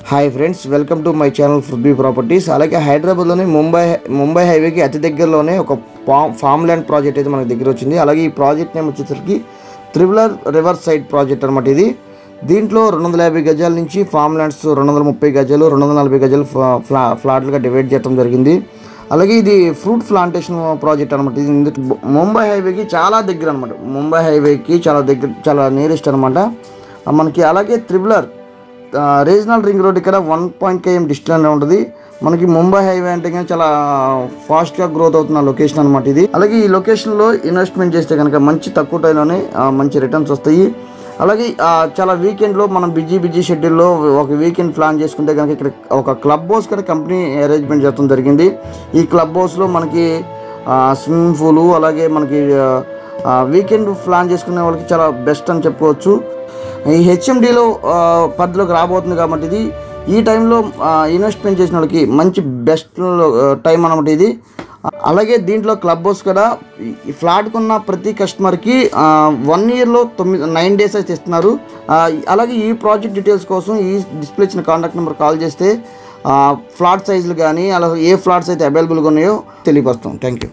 Hi friends, welcome to my channel ఫుడ్బీ properties. అలాగే హైదరాబాద్లోని ముంబై హైవేకి అతి దగ్గరలోనే ఒక ఫామ్ ల్యాండ్ ప్రాజెక్ట్ అయితే మనకి దగ్గర వచ్చింది. అలాగే ఈ ప్రాజెక్ట్ నేమ్ వచ్చేసరికి త్రిబులర్ రివర్ సైడ్ ప్రాజెక్ట్ అనమాట. ఇది దీంట్లో 250 గజాల నుంచి ఫామ్ ల్యాండ్స్ 230 గజాలు 240 గజాలు ఫ్లాట్లుగా డివైడ్ చేయడం జరిగింది. అలాగే ఇది ఫ్రూట్ ప్లాంటేషన్ ప్రాజెక్ట్ అనమాట. ఇది ముంబై హైవేకి చాలా దగ్గర అనమాట. ముంబై హైవేకి చాలా నియరెస్ట్ అనమాట మనకి. అలాగే త్రిబులర్ రీజనల్ రింగ్ రోడ్ ఇక్కడ 1 km డిస్టెన్స్ ఉంటుంది మనకి. ముంబై హైవే అంటే కానీ చాలా ఫాస్ట్గా గ్రోత్ అవుతున్న లొకేషన్ అనమాట ఇది. అలాగే ఈ లొకేషన్లో ఇన్వెస్ట్మెంట్ చేస్తే కనుక మంచి తక్కువ టైంలోనే మంచి రిటర్న్స్ వస్తాయి. అలాగే చాలా వీకెండ్లో మనం బిజీ షెడ్యూల్లో ఒక వీకెండ్ ప్లాన్ చేసుకుంటే కనుక ఇక్కడ ఒక క్లబ్ హౌస్ కూడా కంపెనీ అరేంజ్మెంట్ చేయడం జరిగింది. ఈ క్లబ్ హౌస్లో మనకి స్విమ్మింగ్ పూలు, అలాగే మనకి వీకెండ్ ప్లాన్ చేసుకునే వాళ్ళకి చాలా బెస్ట్ అని చెప్పుకోవచ్చు. ఈ హెచ్ఎండిలో పరిధిలోకి రాబోతుంది కాబట్టి ఇది ఈ టైంలో ఇన్వెస్ట్మెంట్ చేసిన వాళ్ళకి మంచి బెస్ట్ టైం అనమాట ఇది. అలాగే దీంట్లో క్లబ్ హౌస్ కూడా ఈ ఫ్లాట్ కొన్న ప్రతి కస్టమర్కి 1 yearలో 9 days అయితే ఇస్తున్నారు. అలాగే ఈ ప్రాజెక్ట్ డీటెయిల్స్ కోసం ఈ డిస్ప్లే ఇచ్చిన కాంటాక్ట్ నెంబర్ కాల్ చేస్తే ఫ్లాట్ సైజులు కానీ అలాగే ఏ ఫ్లాట్స్ అయితే అవైలబుల్గా ఉన్నాయో తెలియపరుస్తాం. Thank you.